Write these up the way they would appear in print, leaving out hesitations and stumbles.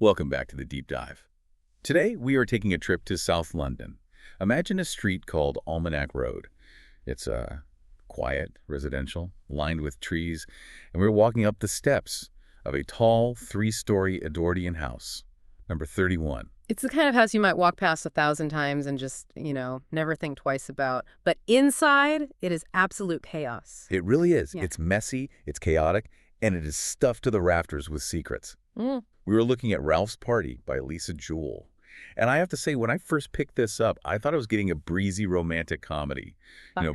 Welcome back to the Deep Dive. Today, we are taking a trip to South London. Imagine a street called Almanac Road. It's quiet, residential, lined with trees, and we're walking up the steps of a tall, three-story Edwardian house, number 31. It's the kind of house you might walk past 1,000 times and just, never think twice about. But inside, it is absolute chaos. It really is. Yeah. It's messy, it's chaotic, and it is stuffed to the rafters with secrets. Mm. We were looking at Ralph's Party by Lisa Jewell. And I have to say, when I first picked this up, I thought I was getting a breezy romantic comedy.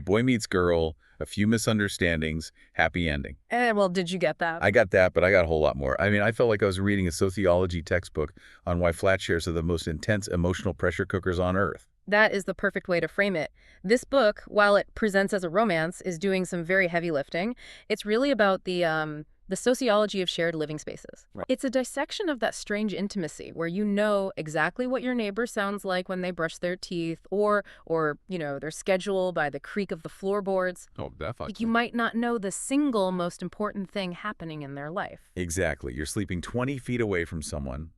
Boy meets girl, a few misunderstandings, happy ending. Well, did you get that? I got that, but I got a whole lot more. I mean, I felt like I was reading a sociology textbook on why flat shares are the most intense emotional pressure cookers on Earth. That is the perfect way to frame it. This book, while it presents as a romance, is doing some very heavy lifting. It's really about the sociology of shared living spaces. Right. It's a dissection of that strange intimacy where you know exactly what your neighbor sounds like when they brush their teeth or their schedule by the creak of the floorboards. Oh, definitely. Like you might not know the single most important thing happening in their life. Exactly. You're sleeping 20 feet away from someone,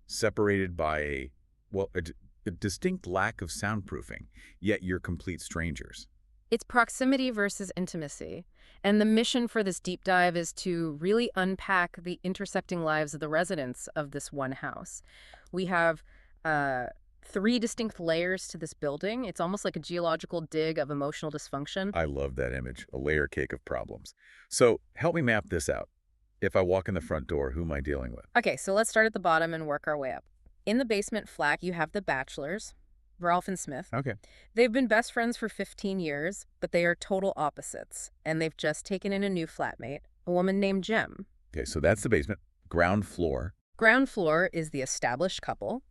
separated by a distinct lack of soundproofing, yet you're complete strangers. It's proximity versus intimacy. And the mission for this deep dive is to really unpack the intersecting lives of the residents of this one house. We have 3 distinct layers to this building. It's almost like a geological dig of emotional dysfunction. I love that image, a layer cake of problems. So help me map this out. If I walk in the front door, who am I dealing with? Okay, so let's start at the bottom and work our way up. In the basement flat, you have the bachelors, Ralph and Smith. Okay. They've been best friends for 15 years, but they are total opposites. And they've just taken in a new flatmate, a woman named Jem. Okay, so that's the basement. Ground floor. Ground floor is the established couple.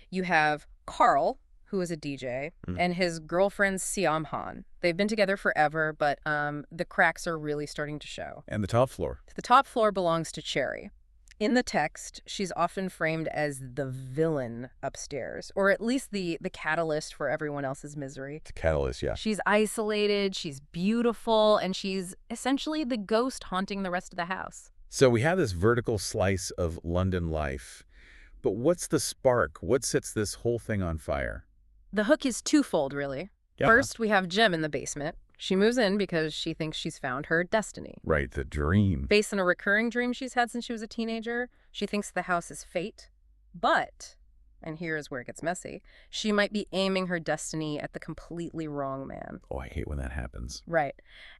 You have Karl, who is a DJ, and his girlfriend Siobhan. They've been together forever, but the cracks are really starting to show. And the top floor. The top floor belongs to Cherry. In the text, she's often framed as the villain upstairs, or at least the catalyst for everyone else's misery. The catalyst, yeah. She's isolated, she's beautiful, and she's essentially the ghost haunting the rest of the house. So we have this vertical slice of London life. But what's the spark? What sets this whole thing on fire? The hook is twofold, really. Yeah. First, we have Jem in the basement. She moves in because she thinks she's found her destiny. Right, the dream. Based on a recurring dream she's had since she was a teenager, she thinks the house is fate. But, and here is where it gets messy, she might be aiming her destiny at the completely wrong man. Oh, I hate when that happens. Right.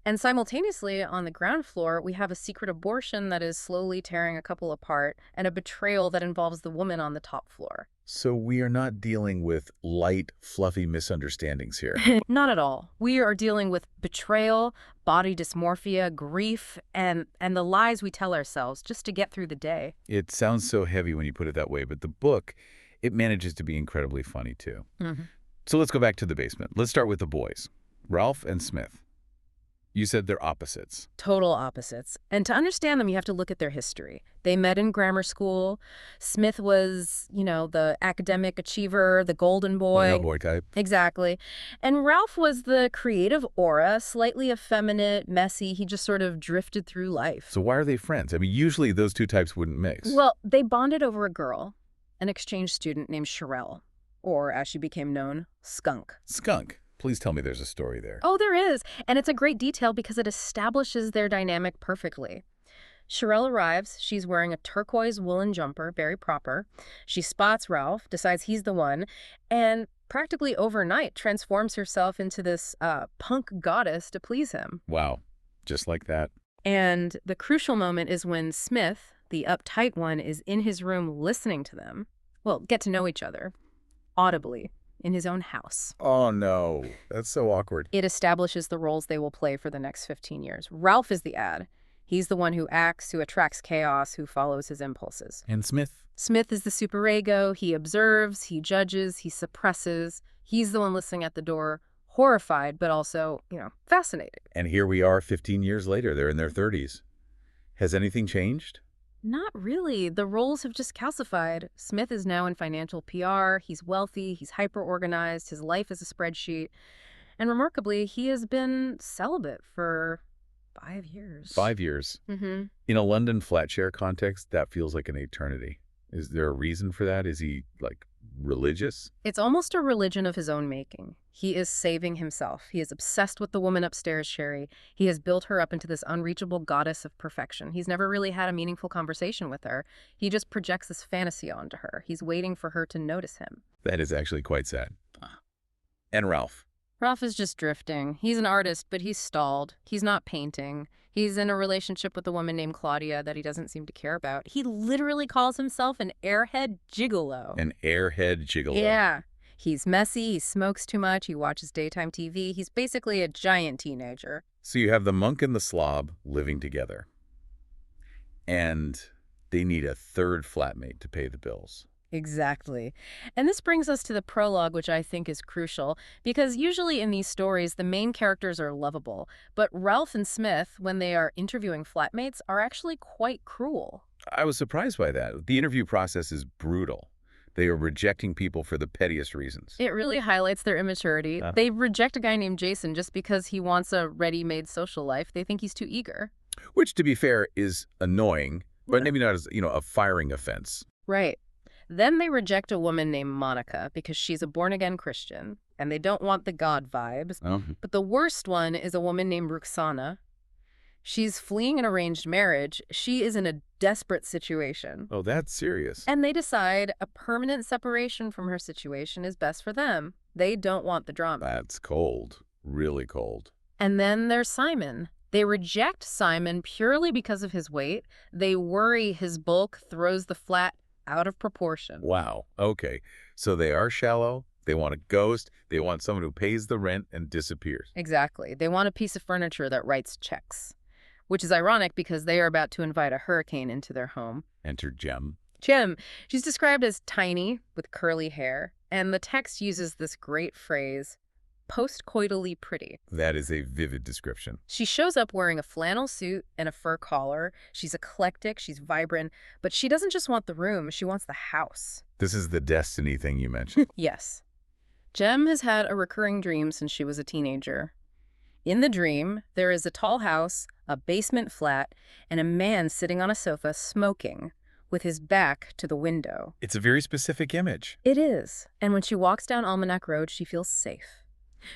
And simultaneously, on the ground floor, we have a secret abortion that is slowly tearing a couple apart and a betrayal that involves the woman on the top floor. So we are not dealing with light, fluffy misunderstandings here. Not at all. We are dealing with betrayal, body dysmorphia, grief, and the lies we tell ourselves just to get through the day. It sounds so heavy when you put it that way, but the book, it manages to be incredibly funny too. So let's go back to the basement. Let's start with the boys, Ralph and Smith. You said they're opposites. Total opposites. And to understand them, you have to look at their history. They met in grammar school. Smith was, the academic achiever, the golden boy. No boy type. Exactly. And Ralph was the creative aura, slightly effeminate, messy. He just sort of drifted through life. So why are they friends? I mean, usually those two types wouldn't mix. Well, they bonded over a girl, an exchange student named Sherelle, or as she became known, Skunk. Skunk. Please tell me there's a story there. Oh, there is. And it's a great detail because it establishes their dynamic perfectly. Sherelle arrives. She's wearing a turquoise woolen jumper, very proper. She spots Ralph, decides he's the one, and practically overnight transforms herself into this punk goddess to please him. Wow. Just like that. And the crucial moment is when Smith, the uptight one, is in his room listening to them, get to know each other, audibly, in his own house. Oh, no. That's so awkward. It establishes the roles they will play for the next 15 years. Ralph is the ad. He's the one who acts, who attracts chaos, who follows his impulses. And Smith? Smith is the superego. He observes, he judges, he suppresses. He's the one listening at the door, horrified, but also, fascinated. And here we are 15 years later. They're in their 30s. Has anything changed? Not really. The roles have just calcified. Smith is now in financial PR. He's wealthy. He's hyper-organized. His life is a spreadsheet. And remarkably, he has been celibate for 5 years. 5 years. Mm-hmm. In a London flat share context, that feels like an eternity. Is there a reason for that? Is he, like, religious? It's almost a religion of his own making. He is saving himself. He is obsessed with the woman upstairs, Sherry. He has built her up into this unreachable goddess of perfection. He's never really had a meaningful conversation with her. He just projects this fantasy onto her. He's waiting for her to notice him. That is actually quite sad. And Ralph. Ralph is just drifting. He's an artist, but he's stalled. He's not painting. He's in a relationship with a woman named Claudia that he doesn't seem to care about. He literally calls himself an airhead gigolo. An airhead gigolo. Yeah. He's messy, he smokes too much, he watches daytime TV. He's basically a giant teenager. So you have the monk and the slob living together. And they need a third flatmate to pay the bills. Exactly. And this brings us to the prologue, which I think is crucial, because usually in these stories, the main characters are lovable. But Ralph and Smith, when they are interviewing flatmates, are actually quite cruel. I was surprised by that. The interview process is brutal. They are rejecting people for the pettiest reasons. It really highlights their immaturity. They reject a guy named Jason just because he wants a ready-made social life. They think he's too eager. Which, to be fair, is annoying, but maybe not as, a firing offense. Right. Then they reject a woman named Monica because she's a born-again Christian, and they don't want the God vibes. Oh. But the worst one is a woman named Ruxana. She's fleeing an arranged marriage. She is in a desperate situation. Oh, that's serious. And they decide a permanent separation from her situation is best for them. They don't want the drama. That's cold. Really cold. And then there's Simon. They reject Simon purely because of his weight. They worry his bulk throws the flat out of proportion. Wow. Okay. So they are shallow. They want a ghost. They want someone who pays the rent and disappears. Exactly. They want a piece of furniture that writes checks. Which is ironic because they are about to invite a hurricane into their home. Enter Jem. Jem. She's described as tiny with curly hair. And the text uses this great phrase, postcoitally pretty. That is a vivid description. She shows up wearing a flannel suit and a fur collar. She's eclectic, she's vibrant, but she doesn't just want the room, she wants the house. This is the destiny thing you mentioned. Yes. Jem has had a recurring dream since she was a teenager. In the dream, there is a tall house, a basement flat, and a man sitting on a sofa smoking with his back to the window. It's a very specific image. It is. And when she walks down Almanac Road, she feels safe.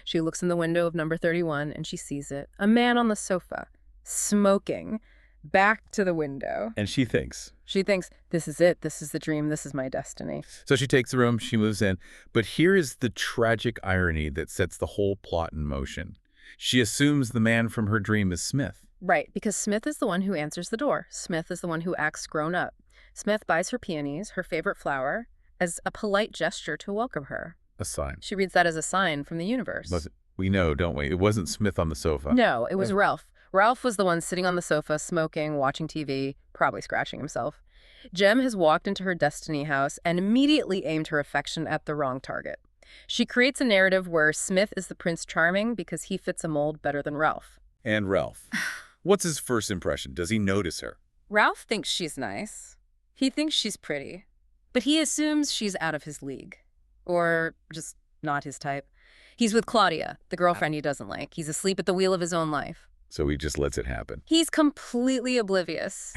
She looks in the window of number 31 and she sees it. A man on the sofa, smoking, back to the window. And she thinks, this is it. This is the dream. This is my destiny. So she takes the room, she moves in. But here is the tragic irony that sets the whole plot in motion. She assumes the man from her dream is Smith. Right, because Smith is the one who answers the door. Smith is the one who acts grown up. Smith buys her peonies, her favorite flower, as a polite gesture to welcome her. A sign. She reads that as a sign from the universe. But we know, don't we? It wasn't Smith on the sofa. No, it was Ralph. Ralph was the one sitting on the sofa, smoking, watching TV, probably scratching himself. Jem has walked into her destiny house and immediately aimed her affection at the wrong target. She creates a narrative where Smith is the Prince Charming because he fits a mold better than Ralph. And Ralph. What's his first impression? Does he notice her? Ralph thinks she's nice. He thinks she's pretty. But he assumes she's out of his league. Or just not his type. He's with Claudia, the girlfriend he doesn't like. He's asleep at the wheel of his own life. So he just lets it happen. He's completely oblivious.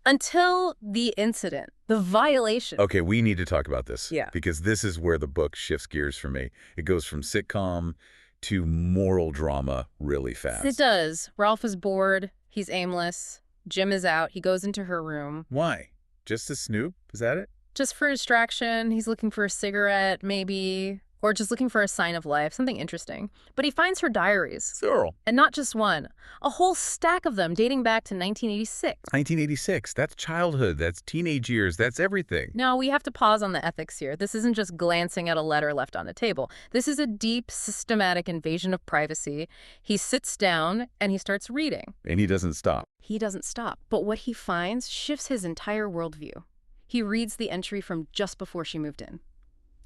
Until the incident, the violation. Okay, we need to talk about this. Yeah. Because this is where the book shifts gears for me. It goes from sitcom to moral drama really fast. It does. Ralph is bored. He's aimless. Jim is out. He goes into her room. Why? Just to snoop? Is that it? Just for distraction. He's looking for a cigarette, maybe. Or just looking for a sign of life, something interesting. But he finds her diaries. Cyril. And not just one. A whole stack of them dating back to 1986. 1986. That's childhood. That's teenage years. That's everything. No, we have to pause on the ethics here. This isn't just glancing at a letter left on a table. This is a deep, systematic invasion of privacy. He sits down and he starts reading. And he doesn't stop. He doesn't stop. But what he finds shifts his entire worldview. He reads the entry from just before she moved in.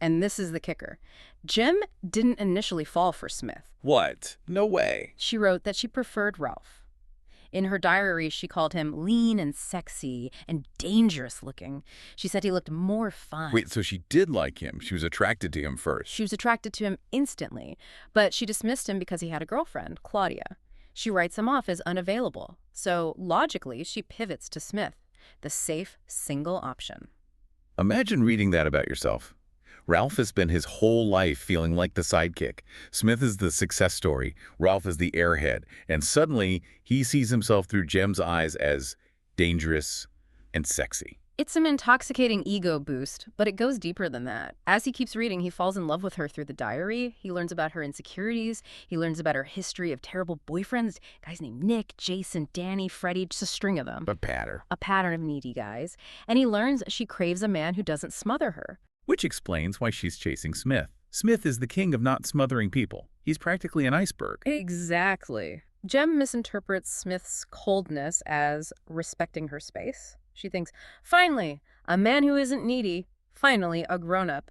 And this is the kicker. Jem didn't initially fall for Smith. What? No way. She wrote that she preferred Ralph. In her diary, she called him lean and sexy and dangerous looking. She said he looked more fun. Wait, so she did like him. She was attracted to him first. She was attracted to him instantly, but she dismissed him because he had a girlfriend, Claudia. She writes him off as unavailable. So logically, she pivots to Smith, the safe, single option. Imagine reading that about yourself. Ralph has spent his whole life feeling like the sidekick. Smith is the success story. Ralph is the airhead. And suddenly, he sees himself through Jem's eyes as dangerous and sexy. It's an intoxicating ego boost, but it goes deeper than that. As he keeps reading, he falls in love with her through the diary. He learns about her insecurities. He learns about her history of terrible boyfriends, guys named Nick, Jason, Danny, Freddie, just a string of them. A pattern. A pattern of needy guys. And he learns she craves a man who doesn't smother her. Which explains why she's chasing Smith. Smith is the king of not smothering people. He's practically an iceberg. Exactly. Jem misinterprets Smith's coldness as respecting her space. She thinks, finally, a man who isn't needy, finally a grown-up.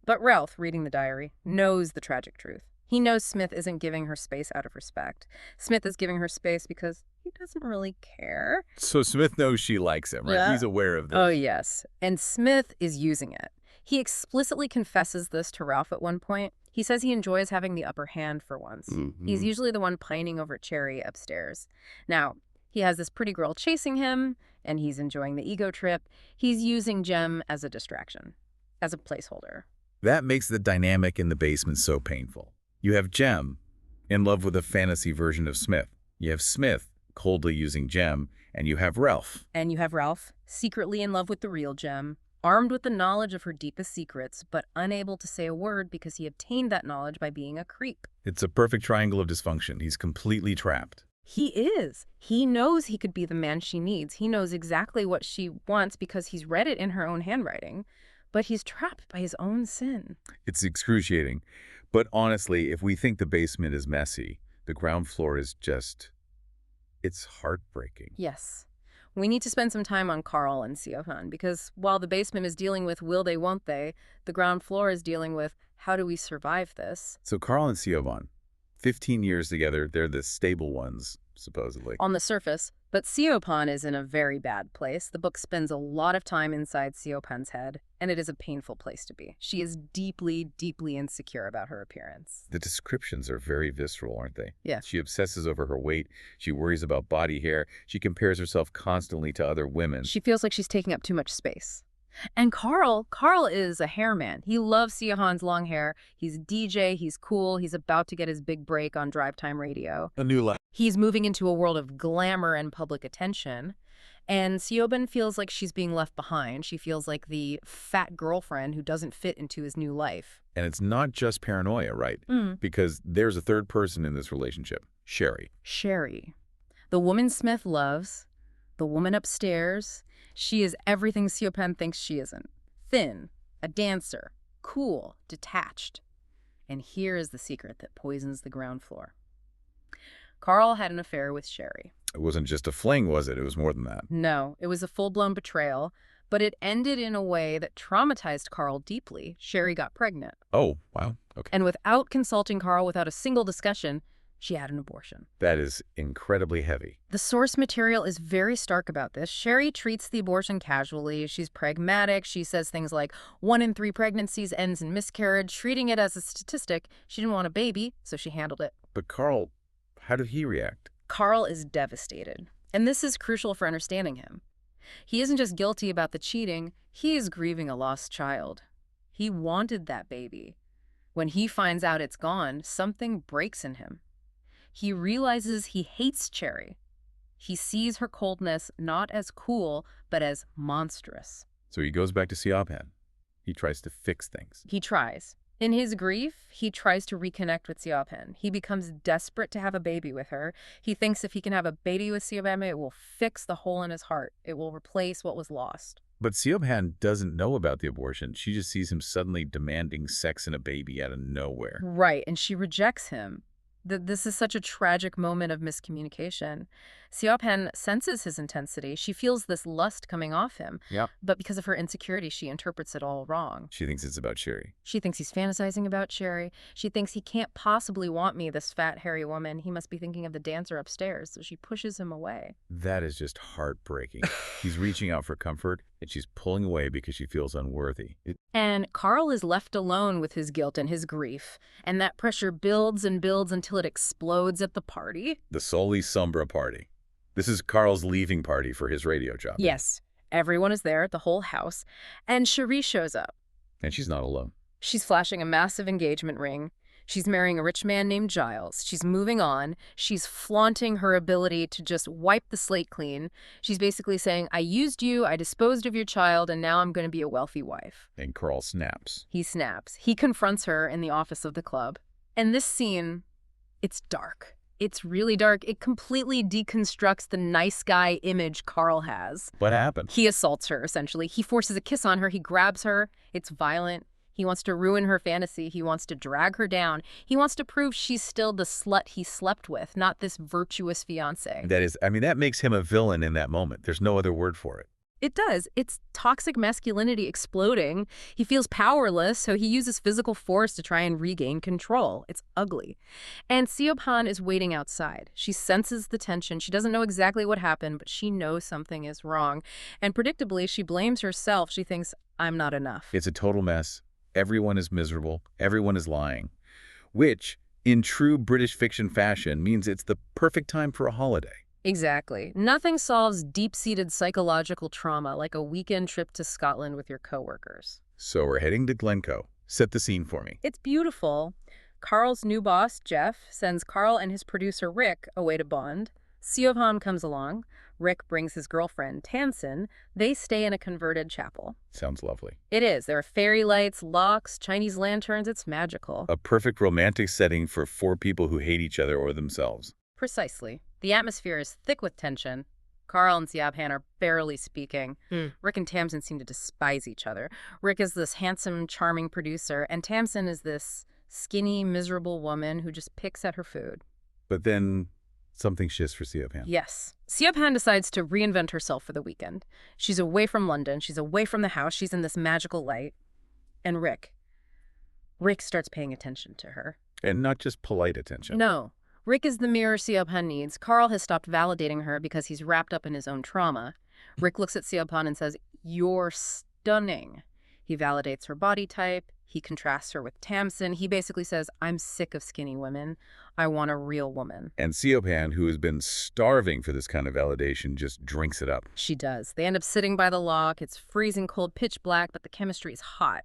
But Ralph, reading the diary, knows the tragic truth. He knows Smith isn't giving her space out of respect. Smith is giving her space because he doesn't really care. So Smith knows she likes him, right? Yeah. He's aware of this. Oh, yes. And Smith is using it. He explicitly confesses this to Ralph at one point. He says he enjoys having the upper hand for once. He's usually the one pining over Cherry upstairs. Now, he has this pretty girl chasing him, and he's enjoying the ego trip. He's using Jem as a distraction, as a placeholder. That makes the dynamic in the basement so painful. You have Jem in love with a fantasy version of Smith. You have Smith coldly using Jem, and you have Ralph. And you have Ralph secretly in love with the real Jem, armed with the knowledge of her deepest secrets, but unable to say a word because he obtained that knowledge by being a creep. It's a perfect triangle of dysfunction. He's completely trapped. He is. He knows he could be the man she needs. He knows exactly what she wants because he's read it in her own handwriting. But he's trapped by his own sin. It's excruciating. But honestly, if we think the basement is messy, the ground floor is just... it's heartbreaking. Yes. We need to spend some time on Karl and Siobhan because while the basement is dealing with will they, won't they, the ground floor is dealing with how do we survive this? So Karl and Siobhan, 15 years together, they're the stable ones, supposedly. On the surface, but Siobhan is in a very bad place. The book spends a lot of time inside Siobhan's head, and it is a painful place to be. She is deeply, deeply insecure about her appearance. The descriptions are very visceral, aren't they? Yeah. She obsesses over her weight. She worries about body hair. She compares herself constantly to other women. She feels like she's taking up too much space. And Karl is a hairman. He loves Siobhan's long hair. He's a DJ, he's cool, he's about to get his big break on drive time radio. A new life. He's moving into a world of glamour and public attention. And Siobhan feels like she's being left behind. She feels like the fat girlfriend who doesn't fit into his new life. And it's not just paranoia, right? Because there's a third person in this relationship, Sherry. Sherry. The woman Smith loves, the woman upstairs. She is everything Siobhan thinks she isn't. Thin, a dancer, cool, detached. And here is the secret that poisons the ground floor. Karl had an affair with Sherry. It wasn't just a fling, was it? It was more than that. No, it was a full-blown betrayal, but it ended in a way that traumatized Karl deeply. Sherry got pregnant. Oh, wow. Okay. And without consulting Karl, without a single discussion, she had an abortion. That is incredibly heavy. The source material is very stark about this. Sherry treats the abortion casually. She's pragmatic. She says things like 1 in 3 pregnancies ends in miscarriage, treating it as a statistic. She didn't want a baby, so she handled it. But Karl, how did he react? Karl is devastated. And this is crucial for understanding him. He isn't just guilty about the cheating. He is grieving a lost child. He wanted that baby. When he finds out it's gone, something breaks in him. He realizes he hates Cherry. He sees her coldness not as cool, but as monstrous. So he goes back to Siobhan. He tries to fix things. He tries. In his grief, he tries to reconnect with Siobhan. He becomes desperate to have a baby with her. He thinks if he can have a baby with Siobhan, it will fix the hole in his heart. It will replace what was lost. But Siobhan doesn't know about the abortion. She just sees him suddenly demanding sex and a baby out of nowhere. Right, and she rejects him. This is such a tragic moment of miscommunication. Siobhan senses his intensity. She feels this lust coming off him. Yep. But because of her insecurity, she interprets it all wrong. She thinks it's about Sherry. She thinks he's fantasizing about Sherry. She thinks he can't possibly want me, this fat, hairy woman. He must be thinking of the dancer upstairs, so she pushes him away. That is just heartbreaking. He's reaching out for comfort, and she's pulling away because she feels unworthy. And Karl is left alone with his guilt and his grief. And that pressure builds and builds until it explodes at the party. The Soli Sombra party. This is Karl's leaving party for his radio job. Yes. Everyone is there, the whole house, and Cherie shows up. And she's not alone. She's flashing a massive engagement ring. She's marrying a rich man named Giles. She's moving on. She's flaunting her ability to just wipe the slate clean. She's basically saying, I used you, I disposed of your child, and now I'm going to be a wealthy wife. And Karl snaps. He snaps. He confronts her in the office of the club. And this scene, it's dark. It's really dark. It completely deconstructs the nice guy image Karl has. What happened? He assaults her, essentially. He forces a kiss on her. He grabs her. It's violent. He wants to ruin her fantasy. He wants to drag her down. He wants to prove she's still the slut he slept with, not this virtuous fiancé. That makes him a villain in that moment. There's no other word for it. It does. It's toxic masculinity exploding. He feels powerless, so he uses physical force to try and regain control. It's ugly. And Siobhan is waiting outside. She senses the tension. She doesn't know exactly what happened, but she knows something is wrong. And predictably, she blames herself. She thinks, I'm not enough. It's a total mess. Everyone is miserable. Everyone is lying. Which, in true British fiction fashion, means it's the perfect time for a holiday. Exactly. Nothing solves deep-seated psychological trauma like a weekend trip to Scotland with your coworkers. So we're heading to Glencoe. Set the scene for me. It's beautiful. Karl's new boss, Jeff, sends Karl and his producer, Rick, away to bond. Siobhan comes along. Rick brings his girlfriend, Tamsin. They stay in a converted chapel. Sounds lovely. It is. There are fairy lights, locks, Chinese lanterns. It's magical. A perfect romantic setting for four people who hate each other or themselves. Precisely. The atmosphere is thick with tension. Karl and Siobhan are barely speaking. Rick and Tamsin seem to despise each other. Rick is this handsome, charming producer, and Tamsin is this skinny, miserable woman who just picks at her food. But then something shifts for Siobhan. Yes. Siobhan decides to reinvent herself for the weekend. She's away from London. She's away from the house. She's in this magical light. And Rick starts paying attention to her. And not just polite attention. No. Rick is the mirror Siobhan needs. Karl has stopped validating her because he's wrapped up in his own trauma. Rick looks at Siobhan and says, "You're stunning." He validates her body type. He contrasts her with Tamsin. He basically says, I'm sick of skinny women. I want a real woman. And Siobhan, who has been starving for this kind of validation, just drinks it up. She does. They end up sitting by the lock. It's freezing cold, pitch black, but the chemistry is hot.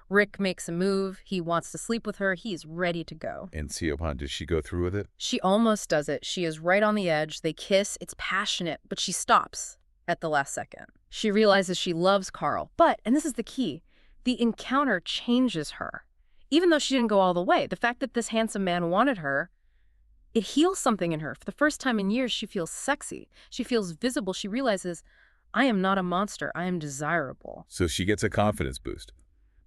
Rick makes a move. He wants to sleep with her. He's ready to go. And Siobhan, does she go through with it? She almost does it. She is right on the edge. They kiss. It's passionate, but she stops at the last second. She realizes she loves Karl. But, and this is the key, the encounter changes her. Even though she didn't go all the way, the fact that this handsome man wanted her, it heals something in her. For the first time in years, she feels sexy. She feels visible. She realizes, I am not a monster. I am desirable. So she gets a confidence boost.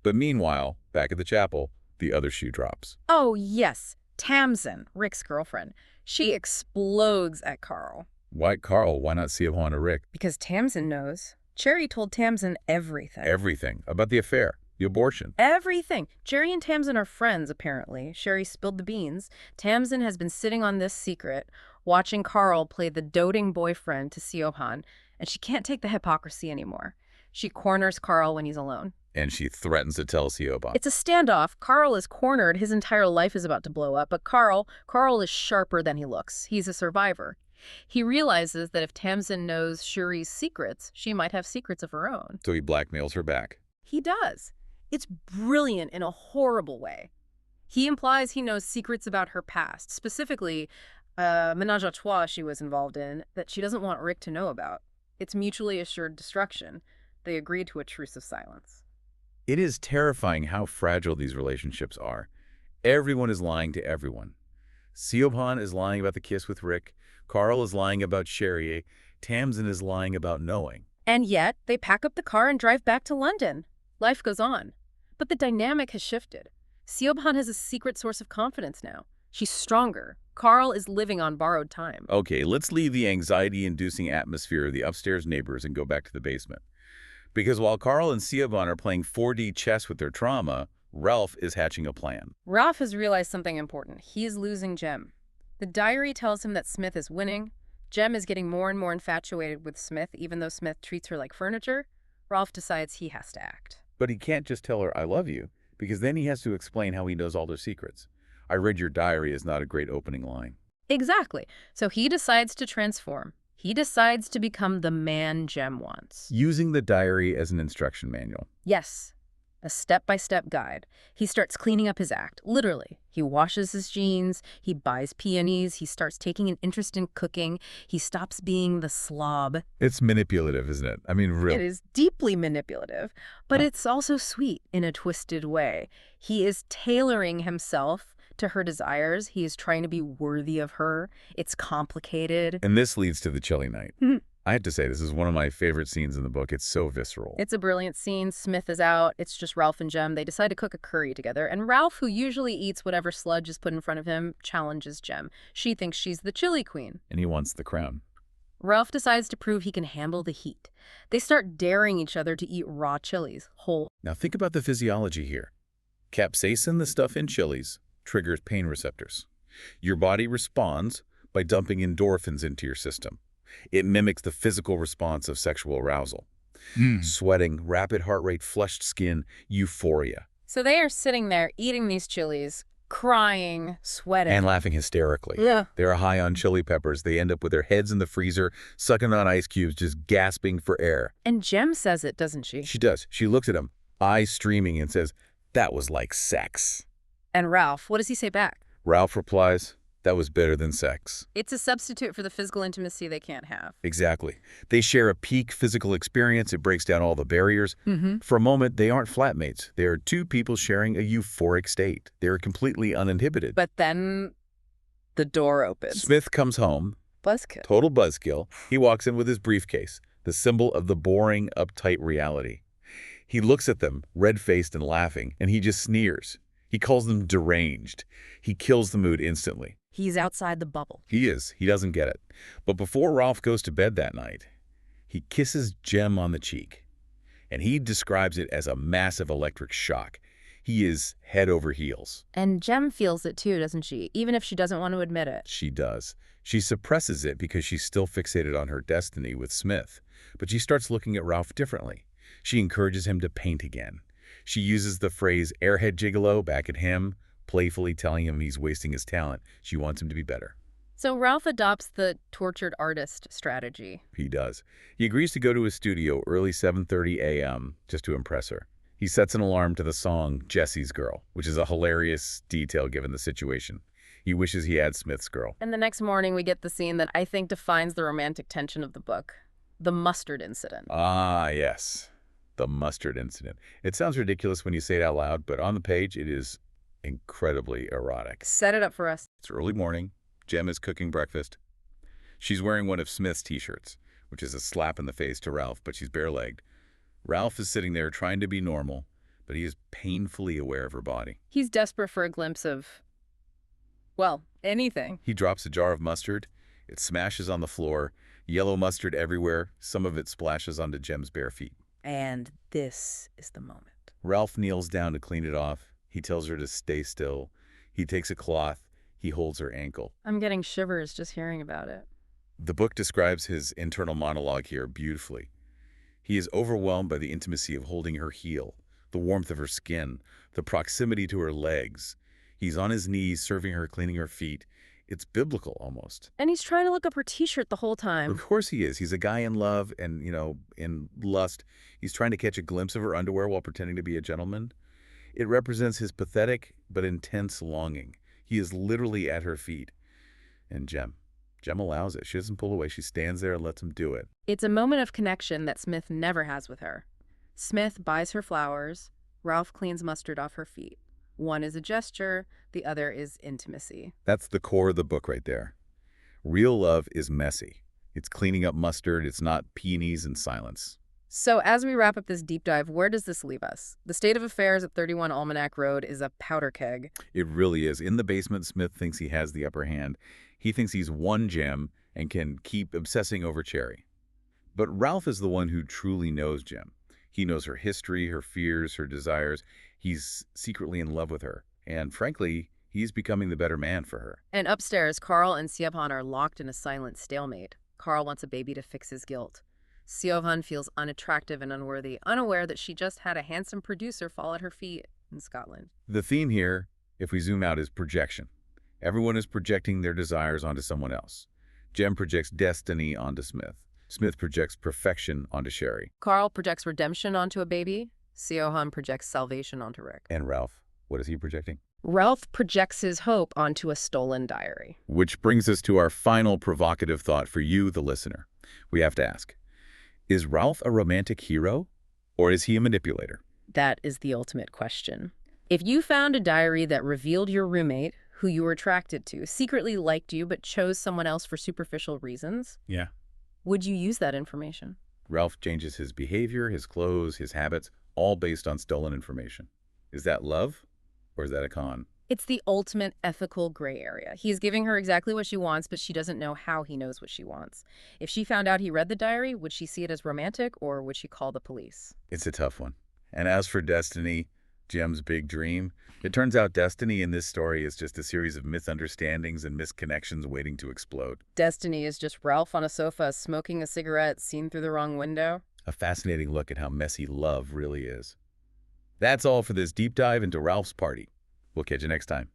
But meanwhile, back at the chapel, the other shoe drops. Oh, yes. Tamsin, Rick's girlfriend. She explodes at Karl. Why Karl? Why not Siobhan or Rick? Because Tamsin knows. Cherry told Tamsin everything. Everything. About the affair. The abortion. Everything. Jerry and Tamsin are friends, apparently. Sherry spilled the beans. Tamsin has been sitting on this secret, watching Karl play the doting boyfriend to Siobhan, and she can't take the hypocrisy anymore. She corners Karl when he's alone. And she threatens to tell Siobhan. It's a standoff. Karl is cornered. His entire life is about to blow up. But Karl is sharper than he looks. He's a survivor. He realizes that if Tamsin knows Cherie's secrets, she might have secrets of her own. So he blackmails her back. He does. It's brilliant in a horrible way. He implies he knows secrets about her past, specifically menage a trois she was involved in that she doesn't want Rick to know about. It's mutually assured destruction. They agreed to a truce of silence. It is terrifying how fragile these relationships are. Everyone is lying to everyone. Siobhan is lying about the kiss with Rick. Karl is lying about Sherry. Tamsin is lying about knowing. And yet, they pack up the car and drive back to London. Life goes on. But the dynamic has shifted. Siobhan has a secret source of confidence now. She's stronger. Karl is living on borrowed time. Okay, let's leave the anxiety-inducing atmosphere of the upstairs neighbors and go back to the basement. Because while Karl and Siobhan are playing 4D chess with their trauma, Ralph is hatching a plan. Ralph has realized something important. He is losing Jem. The diary tells him that Smith is winning. Jem is getting more and more infatuated with Smith, even though Smith treats her like furniture. Ralph decides he has to act. But he can't just tell her, I love you, because then he has to explain how he knows all their secrets. I read your diary is not a great opening line. Exactly. So he decides to transform. He decides to become the man Jem wants. Using the diary as an instruction manual. Yes, a step-by-step guide. He starts cleaning up his act, literally. He washes his jeans, he buys peonies, he starts taking an interest in cooking, he stops being the slob. It's manipulative, isn't it? I mean, It really. is deeply manipulative, but Huh. it's also sweet in a twisted way. He is tailoring himself to her desires. He is trying to be worthy of her. It's complicated. And this leads to the chilly night. Mhm. I have to say, this is one of my favorite scenes in the book. It's so visceral. It's a brilliant scene. Smith is out. It's just Ralph and Jem. They decide to cook a curry together. And Ralph, who usually eats whatever sludge is put in front of him, challenges Jem. She thinks she's the chili queen. And he wants the crown. Ralph decides to prove he can handle the heat. They start daring each other to eat raw chilies, whole. Now think about the physiology here. Capsaicin, the stuff in chilies, triggers pain receptors. Your body responds by dumping endorphins into your system. It mimics the physical response of sexual arousal. Sweating, rapid heart rate, flushed skin, euphoria. So they are sitting there eating these chilies, crying, sweating. And laughing hysterically. Yeah. They're high on chili peppers. They end up with their heads in the freezer, sucking on ice cubes, just gasping for air. And Jem says it, doesn't she? She does. She looks at him, eyes streaming, and says, "That was like sex." And Ralph, what does he say back? Ralph replies, "That was better than sex." It's a substitute for the physical intimacy they can't have. Exactly. They share a peak physical experience. It breaks down all the barriers. For a moment, they aren't flatmates. They are two people sharing a euphoric state. They're completely uninhibited. But then the door opens. Smith comes home, Buzzkill. total buzzkill. He walks in with his briefcase, the symbol of the boring, uptight reality. He looks at them, red-faced and laughing, and he just sneers. He calls them deranged. He kills the mood instantly. He's outside the bubble. He is. He doesn't get it. But before Ralph goes to bed that night, he kisses Jem on the cheek, and he describes it as a massive electric shock. He is head over heels. And Jem feels it too, doesn't she? Even if she doesn't want to admit it. She does. She suppresses it because she's still fixated on her destiny with Smith. But she starts looking at Ralph differently. She encourages him to paint again. She uses the phrase airhead gigolo back at him, playfully telling him he's wasting his talent. She wants him to be better. So Ralph adopts the tortured artist strategy. He does. He agrees to go to his studio early 7:30 a.m. just to impress her. He sets an alarm to the song Jesse's Girl, which is a hilarious detail given the situation. He wishes he had Smith's girl. And the next morning we get the scene that I think defines the romantic tension of the book. The mustard incident. Ah, yes. The mustard incident. It sounds ridiculous when you say it out loud, but on the page it is incredibly erotic. Set it up for us. It's early morning. Jem is cooking breakfast. She's wearing one of Smith's t-shirts, which is a slap in the face to Ralph, but she's bare-legged. Ralph is sitting there trying to be normal, but he is painfully aware of her body. He's desperate for a glimpse of, well, anything. He drops a jar of mustard. It smashes on the floor. Yellow mustard everywhere. Some of it splashes onto Jem's bare feet. And this is the moment. Ralph kneels down to clean it off. He tells her to stay still. He takes a cloth. He holds her ankle. I'm getting shivers just hearing about it. The book describes his internal monologue here beautifully. He is overwhelmed by the intimacy of holding her heel, the warmth of her skin, the proximity to her legs. He's on his knees, serving her, cleaning her feet. It's biblical, almost. And he's trying to look up her t-shirt the whole time. Of course he is. He's a guy in love and, in lust. He's trying to catch a glimpse of her underwear while pretending to be a gentleman. It represents his pathetic but intense longing. He is literally at her feet. And Jem allows it. She doesn't pull away. She stands there and lets him do it. It's a moment of connection that Smith never has with her. Smith buys her flowers. Ralph cleans mustard off her feet. One is a gesture, the other is intimacy. That's the core of the book right there. Real love is messy. It's cleaning up mustard. It's not peonies and silence. So as we wrap up this deep dive, where does this leave us? The state of affairs at 31 Almanac Road is a powder keg. It really is. In the basement, Smith thinks he has the upper hand. He thinks he's won Jem and can keep obsessing over Cherry. But Ralph is the one who truly knows Jem. He knows her history, her fears, her desires. He's secretly in love with her. And frankly, he's becoming the better man for her. And upstairs, Karl and Siobhan are locked in a silent stalemate. Karl wants a baby to fix his guilt. Siobhan feels unattractive and unworthy, unaware that she just had a handsome producer fall at her feet in Scotland. The theme here, if we zoom out, is projection. Everyone is projecting their desires onto someone else. Jem projects destiny onto Smith. Smith projects perfection onto Sherry. Karl projects redemption onto a baby. Siobhan projects salvation onto Rick. And Ralph, what is he projecting? Ralph projects his hope onto a stolen diary. Which brings us to our final provocative thought for you, the listener. We have to ask, is Ralph a romantic hero, or is he a manipulator? That is the ultimate question. If you found a diary that revealed your roommate, who you were attracted to, secretly liked you but chose someone else for superficial reasons, Yeah. would you use that information? Ralph changes his behavior, his clothes, his habits, all based on stolen information. Is that love, or is that a con? It's the ultimate ethical gray area. He's giving her exactly what she wants, but she doesn't know how he knows what she wants. If she found out he read the diary, would she see it as romantic, or would she call the police? It's a tough one. And as for destiny, Jem's big dream, it turns out destiny in this story is just a series of misunderstandings and misconnections waiting to explode. Destiny is just Ralph on a sofa smoking a cigarette seen through the wrong window. A fascinating look at how messy love really is. That's all for this deep dive into Ralph's Party. We'll catch you next time.